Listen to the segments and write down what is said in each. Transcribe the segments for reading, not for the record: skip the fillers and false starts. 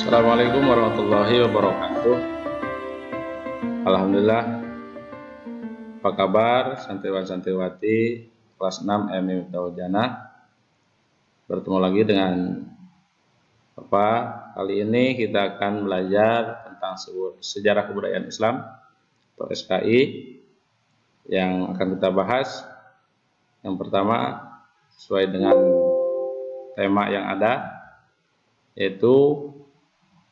Assalamualaikum warahmatullahi wabarakatuh. Alhamdulillah. Apa kabar santriwan-santriwati kelas 6 MI Miftahul Jannah? Bertemu lagi dengan Bapak. Kali ini kita akan belajar tentang sejarah kebudayaan Islam atau SKI yang akan kita bahas. Yang pertama, sesuai dengan tema yang ada, yaitu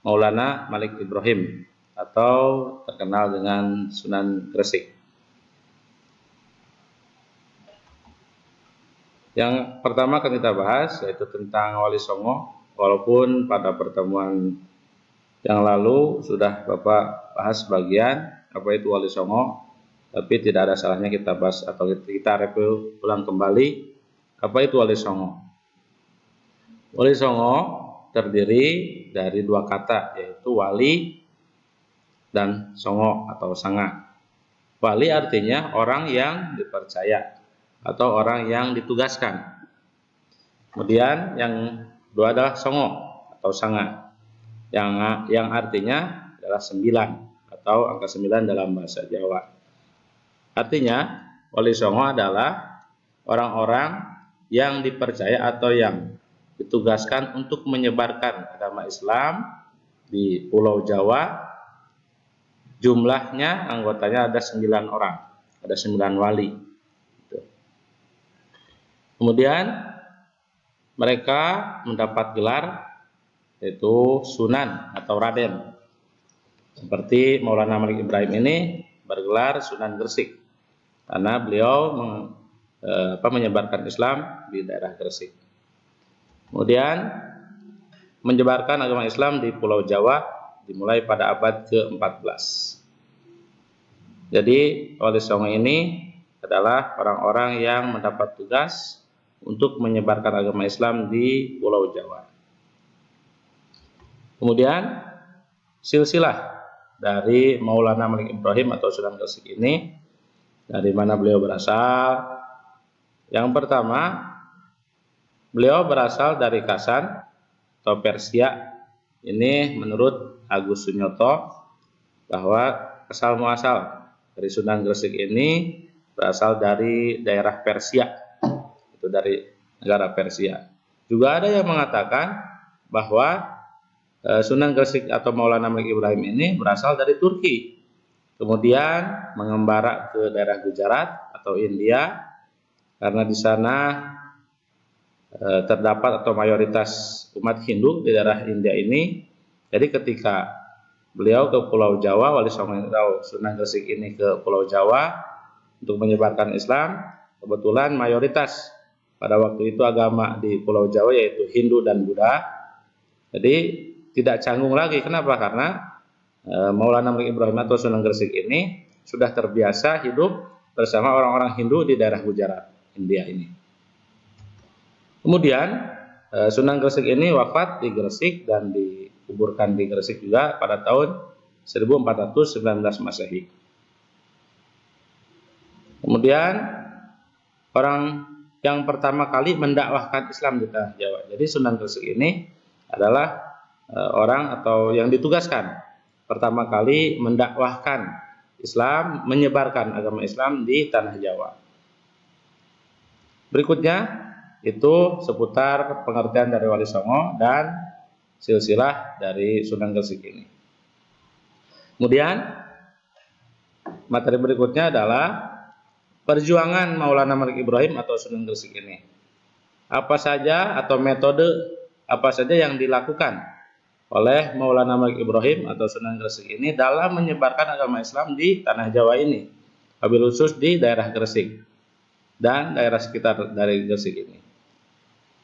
Maulana Malik Ibrahim atau terkenal dengan Sunan Gresik. Yang pertama akan kita bahas yaitu tentang Wali Songo, walaupun pada pertemuan yang lalu sudah Bapak bahas sebagian apa itu Wali Songo, tapi tidak ada salahnya kita bahas atau kita review ulang kembali apa itu Wali Songo. Wali Songo terdiri dari dua kata, yaitu wali dan songo atau sanga. Wali artinya orang yang dipercaya atau orang yang ditugaskan. Kemudian yang kedua adalah songo atau sanga, yang artinya adalah 9 atau angka 9 dalam bahasa Jawa. Artinya wali songo adalah orang-orang yang dipercaya atau yang ditugaskan untuk menyebarkan agama Islam di Pulau Jawa. Jumlahnya anggotanya ada 9 orang, ada 9 wali. Kemudian mereka mendapat gelar yaitu Sunan atau Raden. Seperti Maulana Malik Ibrahim ini bergelar Sunan Gresik karena beliau menyebarkan Islam di daerah Gresik. Kemudian menyebarkan agama Islam di Pulau Jawa dimulai pada abad ke-14. Jadi Wali Songo ini adalah orang-orang yang mendapat tugas untuk menyebarkan agama Islam di Pulau Jawa. Kemudian silsilah dari Maulana Malik Ibrahim atau Sunan Gresik ini, dari mana beliau berasal? Yang pertama, beliau berasal dari Kasan atau Persia. Ini menurut Agus Sunyoto bahwa asal muasal dari Sunan Gresik ini berasal dari daerah Persia, itu dari negara Persia. Juga ada yang mengatakan bahwa Sunan Gresik atau Maulana Malik Ibrahim ini berasal dari Turki, kemudian mengembara ke daerah Gujarat atau India karena di sana terdapat atau mayoritas umat Hindu di daerah India ini. Jadi ketika beliau ke Pulau Jawa, Wali Songo atau Sunan Gresik ini ke Pulau Jawa untuk menyebarkan Islam, kebetulan mayoritas pada waktu itu agama di Pulau Jawa yaitu Hindu dan Buddha. Jadi tidak canggung lagi. Kenapa? Karena Maulana Malik Ibrahim atau Sunan Gresik ini sudah terbiasa hidup bersama orang-orang Hindu di daerah Gujarat, India ini. Kemudian Sunan Gresik ini wafat di Gresik dan dikuburkan di Gresik juga pada tahun 1419 Masehi. Kemudian orang yang pertama kali mendakwahkan Islam di tanah Jawa. Jadi Sunan Gresik ini adalah orang atau yang ditugaskan pertama kali mendakwahkan Islam, menyebarkan agama Islam di tanah Jawa. Berikutnya itu seputar pengertian dari Wali Songo dan silsilah dari Sunan Gresik ini. Kemudian materi berikutnya adalah perjuangan Maulana Malik Ibrahim atau Sunan Gresik ini. Apa saja atau metode apa saja yang dilakukan oleh Maulana Malik Ibrahim atau Sunan Gresik ini dalam menyebarkan agama Islam di tanah Jawa ini, wabil khusus di daerah Gresik dan daerah sekitar dari Gresik ini.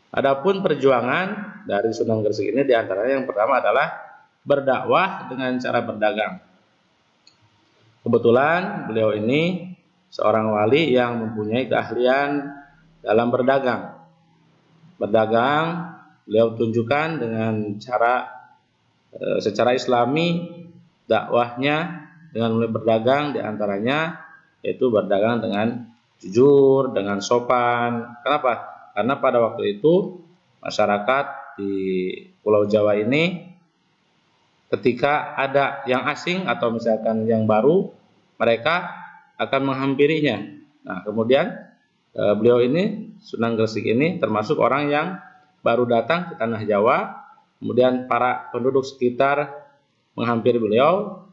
Adapun perjuangan dari Sunan Gresik ini diantaranya yang pertama adalah berdakwah dengan cara berdagang. Kebetulan beliau ini seorang wali yang mempunyai keahlian dalam berdagang. Berdagang beliau tunjukkan dengan cara secara Islami dakwahnya dengan mulai berdagang diantaranya yaitu berdagang dengan jujur, dengan sopan. Kenapa? Karena pada waktu itu masyarakat di Pulau Jawa ini ketika ada yang asing atau misalkan yang baru, mereka akan menghampirinya. Nah, kemudian beliau ini, Sunan Gresik ini termasuk orang yang baru datang ke tanah Jawa, kemudian para penduduk sekitar menghampiri beliau,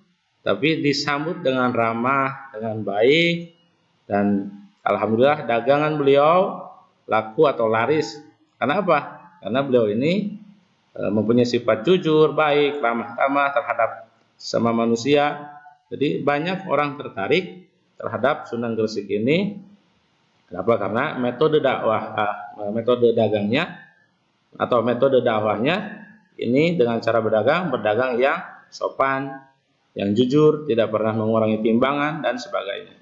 tapi disambut dengan ramah, dengan baik, dan alhamdulillah dagangan beliau laku atau laris. Karena apa? Karena beliau ini mempunyai sifat jujur, baik, ramah tamah terhadap sama manusia. Jadi banyak orang tertarik terhadap Sunan Gresik ini. Kenapa? Karena metode metode dagangnya atau metode dakwahnya ini dengan cara berdagang yang sopan, yang jujur, tidak pernah mengurangi timbangan dan sebagainya.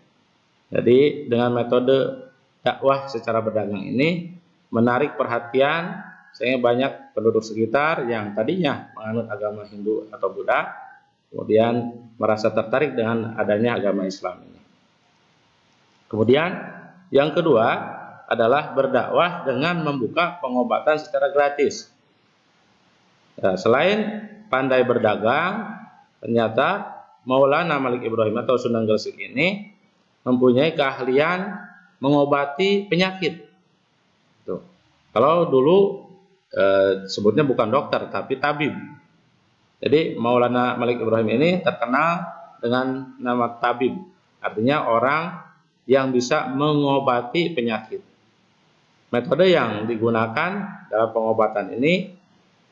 Jadi dengan metode dakwah secara berdagang ini menarik perhatian, sehingga banyak penduduk sekitar yang tadinya menganut agama Hindu atau Buddha kemudian merasa tertarik dengan adanya agama Islam ini. Kemudian yang kedua adalah berdakwah dengan membuka pengobatan secara gratis. Nah, selain pandai berdagang, ternyata Maulana Malik Ibrahim atau Sunan Gresik ini mempunyai keahlian mengobati penyakit. Tuh. Kalau dulu sebutnya bukan dokter tapi tabib. Jadi Maulana Malik Ibrahim ini terkenal dengan nama tabib, artinya orang yang bisa mengobati penyakit. Metode yang digunakan dalam pengobatan ini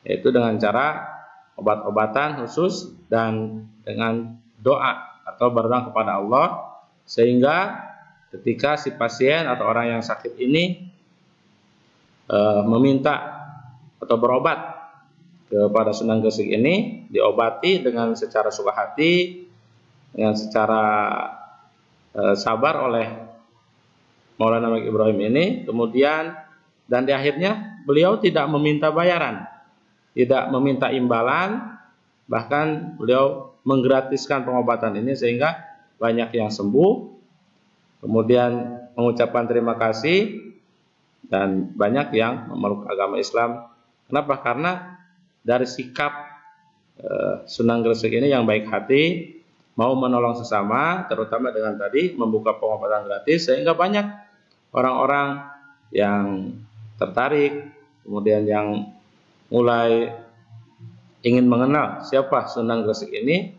yaitu dengan cara obat-obatan khusus dan dengan doa atau berdoa kepada Allah, sehingga ketika si pasien atau orang yang sakit ini meminta atau berobat kepada Sunan Gresik ini, diobati dengan secara suka hati, dengan secara sabar oleh Maulana Malik Ibrahim ini. Kemudian dan di akhirnya beliau tidak meminta bayaran, tidak meminta imbalan, bahkan beliau menggratiskan pengobatan ini sehingga banyak yang sembuh, kemudian mengucapkan terima kasih, dan banyak yang memeluk agama Islam. Kenapa? Karena dari sikap Sunan Gresik ini yang baik hati, mau menolong sesama, terutama dengan tadi membuka pengobatan gratis, sehingga banyak orang-orang yang tertarik, kemudian yang mulai ingin mengenal siapa Sunan Gresik ini,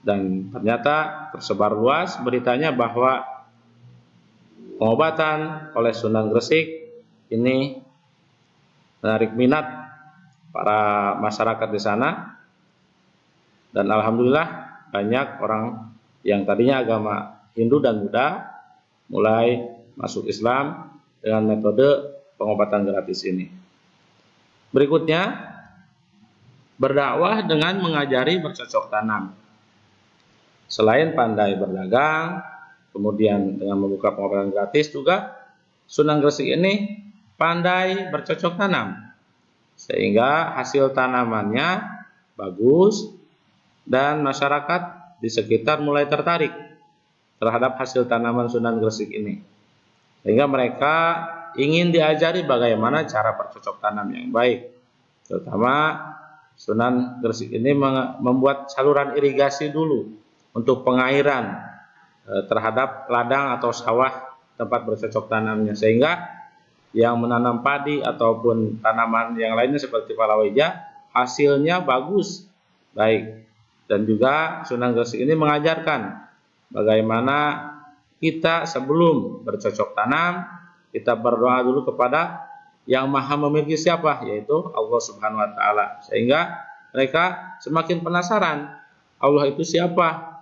dan ternyata tersebar luas beritanya bahwa pengobatan oleh Sunan Gresik ini menarik minat para masyarakat di sana, dan alhamdulillah banyak orang yang tadinya agama Hindu dan Buddha mulai masuk Islam dengan metode pengobatan gratis ini. Berikutnya, berdakwah dengan mengajari bercocok tanam. Selain pandai berdagang, kemudian dengan membuka pengobatan gratis, juga Sunan Gresik ini pandai bercocok tanam, sehingga hasil tanamannya bagus dan masyarakat di sekitar mulai tertarik terhadap hasil tanaman Sunan Gresik ini, sehingga mereka ingin diajari bagaimana cara bercocok tanam yang baik. Terutama Sunan Gresik ini membuat saluran irigasi dulu untuk pengairan terhadap ladang atau sawah tempat bercocok tanamnya, sehingga yang menanam padi ataupun tanaman yang lainnya seperti palawija hasilnya bagus, baik. Dan juga Sunan Gresik ini mengajarkan bagaimana kita sebelum bercocok tanam, kita berdoa dulu kepada yang maha memiliki siapa, yaitu Allah Subhanahu wa Ta'ala, sehingga mereka semakin penasaran Allah itu siapa.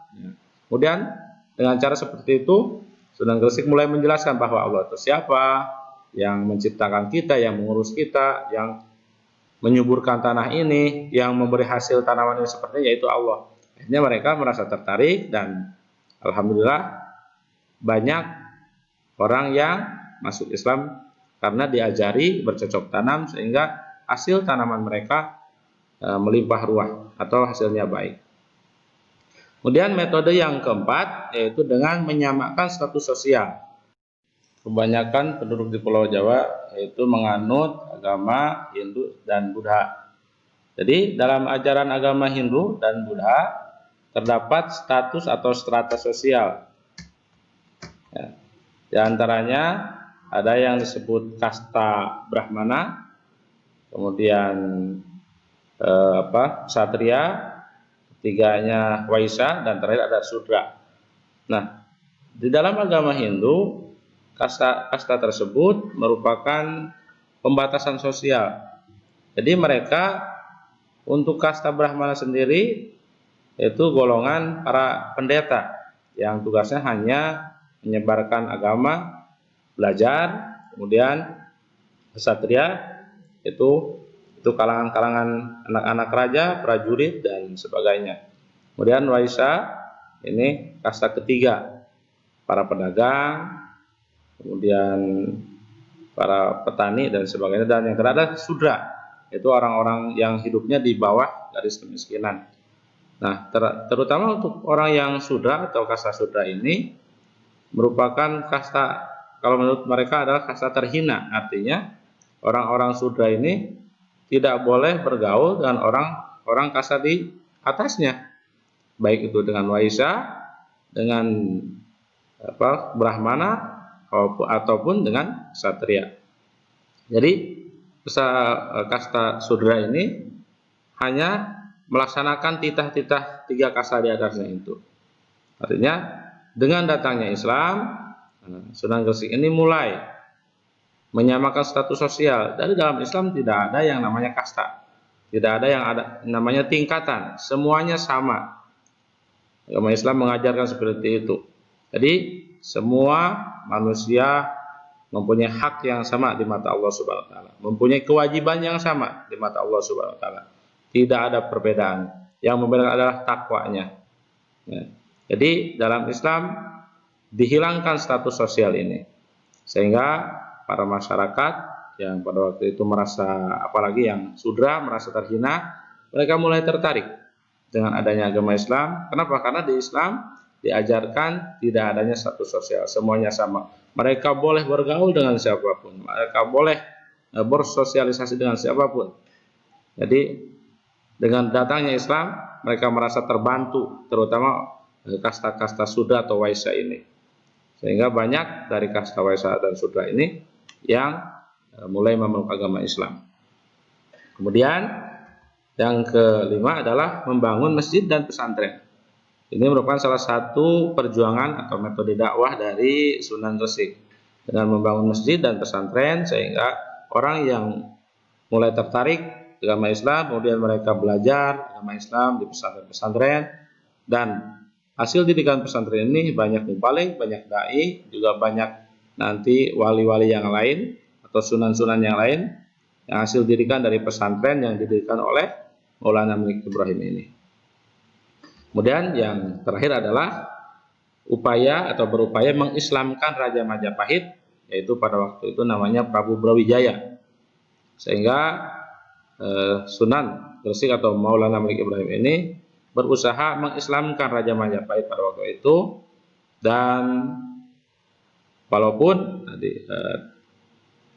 Kemudian dengan cara seperti itu Sunan Gresik mulai menjelaskan bahwa Allah itu siapa, yang menciptakan kita, yang mengurus kita, yang menyuburkan tanah ini, yang memberi hasil tanaman ini seperti yaitu Allah. Akhirnya mereka merasa tertarik, dan alhamdulillah banyak orang yang masuk Islam karena diajari bercocok tanam, sehingga hasil tanaman mereka melimpah ruah atau hasilnya baik. Kemudian metode yang keempat yaitu dengan menyamakan status sosial. Kebanyakan penduduk di Pulau Jawa yaitu menganut agama Hindu dan Buddha. Jadi dalam ajaran agama Hindu dan Buddha terdapat status atau strata sosial. Ya. Di antaranya ada yang disebut kasta Brahmana, kemudian Ksatria, ketiganya Waisya, dan terakhir ada Sudra. Nah, di dalam agama Hindu kasta tersebut merupakan pembatasan sosial. Jadi mereka untuk kasta Brahmana sendiri itu golongan para pendeta yang tugasnya hanya menyebarkan agama, belajar. Kemudian Ksatria itu kalangan-kalangan anak-anak raja, prajurit, dan sebagainya. Kemudian Waisya ini kasta ketiga, para pedagang, kemudian para petani dan sebagainya. Dan yang terakhir Sudra, itu orang-orang yang hidupnya di bawah garis kemiskinan. Nah, terutama untuk orang yang Sudra atau kasta Sudra ini merupakan kasta, kalau menurut mereka adalah kasta terhina. Artinya orang-orang Sudra ini tidak boleh bergaul dengan orang kasta di atasnya, baik itu dengan Waisya, dengan Brahmana, ataupun dengan Ksatria. Jadi kasta Sudra ini hanya melaksanakan titah-titah 3 kasta di atasnya itu. Artinya dengan datangnya Islam, Sunan Gresik ini mulai menyamakan status sosial. Dari dalam Islam tidak ada yang namanya kasta, tidak ada yang namanya tingkatan, semuanya sama. Agama Islam mengajarkan seperti itu. Jadi semua manusia mempunyai hak yang sama di mata Allah Subhanahu wa taala, mempunyai kewajiban yang sama di mata Allah Subhanahu wa taala. Tidak ada perbedaan. Yang membedakan adalah takwanya. Ya. Jadi dalam Islam dihilangkan status sosial ini, sehingga para masyarakat yang pada waktu itu merasa, apalagi yang Sudra merasa terhina, mereka mulai tertarik dengan adanya agama Islam. Kenapa? Karena di Islam diajarkan tidak adanya status sosial, semuanya sama. Mereka boleh bergaul dengan siapapun, mereka boleh bersosialisasi dengan siapapun. Jadi dengan datangnya Islam, mereka merasa terbantu, terutama kasta-kasta Sudra atau Waisya ini. Sehingga banyak dari kasta Waisya dan Sudra ini yang mulai memeluk agama Islam. Kemudian yang kelima adalah membangun masjid dan pesantren. Ini merupakan salah satu perjuangan atau metode dakwah dari Sunan Gresik. Dengan membangun masjid dan pesantren, sehingga orang yang mulai tertarik agama Islam, kemudian mereka belajar agama Islam di pesantren-pesantren, dan hasil didikan pesantren ini banyak mubalik, banyak dai, juga banyak nanti wali-wali yang lain atau sunan-sunan yang lain yang hasil didikan dari pesantren yang didirikan oleh Maulana Malik Ibrahim ini. Kemudian yang terakhir adalah berupaya mengislamkan Raja Majapahit, yaitu pada waktu itu namanya Prabu Brawijaya. Sehingga Sunan Gresik atau Maulana Malik Ibrahim ini berusaha mengislamkan Raja Majapahit pada waktu itu, dan walaupun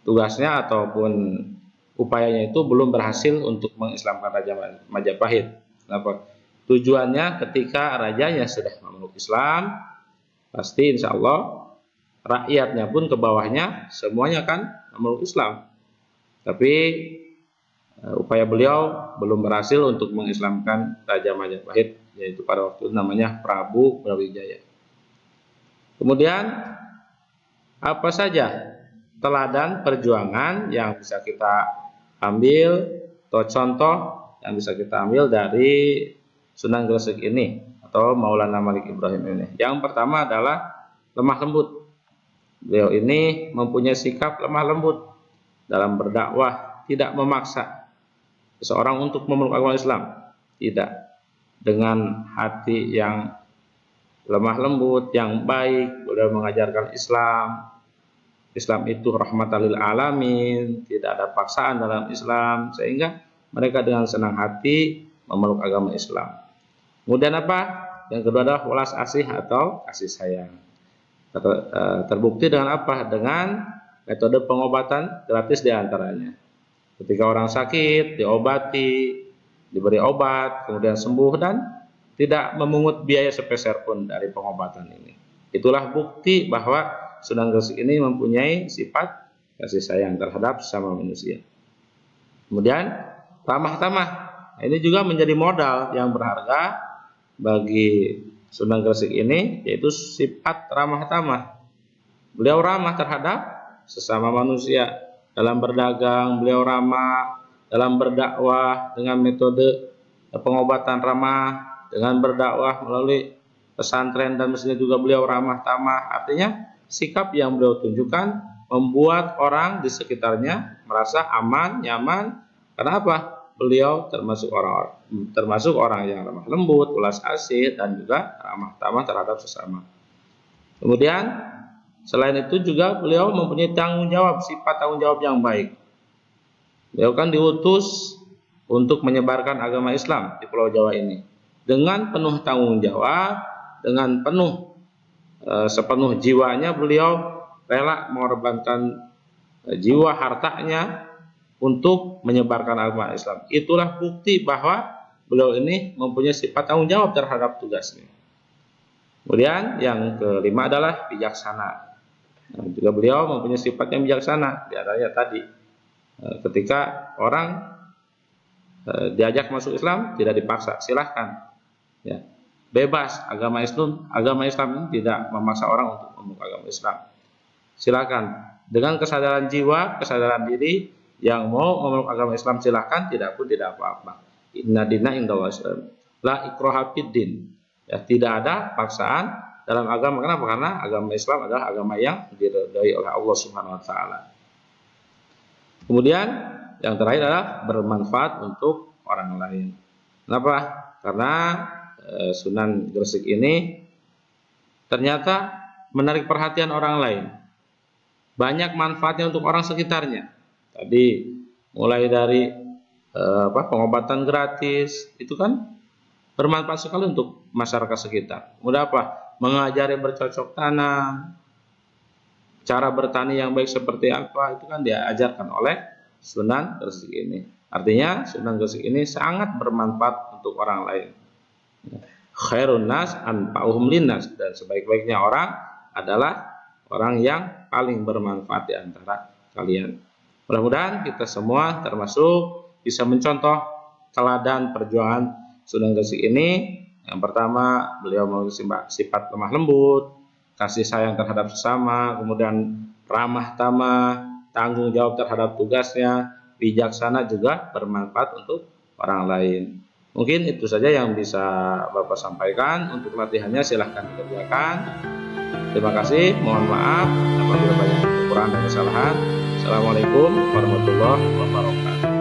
tugasnya ataupun upayanya itu belum berhasil untuk mengislamkan Raja Majapahit. Kenapa? Tujuannya ketika rajanya sudah memeluk Islam, pasti insya Allah rakyatnya pun ke bawahnya semuanya akan memeluk Islam. Tapi upaya beliau belum berhasil untuk mengislamkan Raja Majapahit, yaitu pada waktu itu namanya Prabu Brawijaya. Kemudian apa saja teladan perjuangan yang bisa kita ambil atau contoh yang bisa kita ambil dari Sunan Gresik ini atau Maulana Malik Ibrahim ini? Yang pertama adalah lemah lembut. Beliau ini mempunyai sikap lemah lembut dalam berdakwah, tidak memaksa seseorang untuk memeluk agama Islam, tidak. Dengan hati yang lemah lembut, yang baik, beliau mengajarkan Islam. Islam itu rahmatan lil alamin, tidak ada paksaan dalam Islam, sehingga mereka dengan senang hati memeluk agama Islam. Kemudian apa? Yang kedua adalah welas asih atau kasih sayang. Terbukti dengan apa? Dengan metode pengobatan gratis diantaranya. Ketika orang sakit diobati, diberi obat, kemudian sembuh dan tidak memungut biaya sepeser pun dari pengobatan ini. Itulah bukti bahwa Sunan Gresik ini mempunyai sifat kasih sayang terhadap sesama manusia. Kemudian ramah tamah, ini juga menjadi modal yang berharga bagi Sunan Gresik ini, yaitu sifat ramah tamah. Beliau ramah terhadap sesama manusia. Dalam berdagang beliau ramah, dalam berdakwah dengan metode pengobatan ramah, dengan berdakwah melalui pesantren dan masjid juga beliau ramah tamah. Artinya sikap yang beliau tunjukkan membuat orang di sekitarnya merasa aman, nyaman. Kenapa? Beliau termasuk orang yang ramah lembut, ulas asih, dan juga ramah tamah terhadap sesama. Kemudian selain itu juga beliau mempunyai tanggung jawab, sifat tanggung jawab yang baik. Beliau kan diutus untuk menyebarkan agama Islam di Pulau Jawa ini. Dengan penuh tanggung jawab, dengan sepenuh jiwanya beliau rela mengorbankan jiwa hartanya untuk menyebarkan agama Islam. Itulah bukti bahwa beliau ini mempunyai sifat tanggung jawab terhadap tugasnya. Kemudian yang kelima adalah bijaksana. Juga beliau mempunyai sifat yang bijaksana. Di antaranya tadi, ketika orang diajak masuk Islam tidak dipaksa, silahkan. Ya, bebas. Agama Islam tidak memaksa orang untuk memeluk agama Islam. Silakan dengan kesadaran jiwa, kesadaran diri yang mau memeluk agama Islam silahkan, tidak pun tidak apa-apa. Inna dina indallahi Islam. La ikraha fid din. Ya, tidak ada paksaan dalam agama. Kenapa? Karena agama Islam adalah agama yang diridhai oleh Allah Subhanahu wa taala. Kemudian yang terakhir adalah bermanfaat untuk orang lain. Kenapa? Karena Sunan Gresik ini ternyata menarik perhatian orang lain. Banyak manfaatnya untuk orang sekitarnya. Tadi mulai dari pengobatan gratis, itu kan bermanfaat sekali untuk masyarakat sekitar. Kemudian apa? Mengajari bercocok tanam, cara bertani yang baik seperti apa, itu kan diajarkan oleh Sunan Gresik ini. Artinya Sunan Gresik ini sangat bermanfaat untuk orang lain. Khairun nas anfa'uhum linnas, dan sebaik-baiknya orang adalah orang yang paling bermanfaat di antara kalian. Mudah-mudahan kita semua termasuk bisa mencontoh teladan perjuangan Sunan Gresik ini. Yang pertama, beliau memiliki sifat lemah lembut, kasih sayang terhadap sesama, kemudian ramah tamah, tanggung jawab terhadap tugasnya, bijaksana, juga bermanfaat untuk orang lain. Mungkin itu saja yang bisa Bapak sampaikan. Untuk latihannya silahkan dikerjakan. Terima kasih, mohon maaf apabila banyak kekurangan dan kesalahan. Assalamualaikum warahmatullahi wabarakatuh.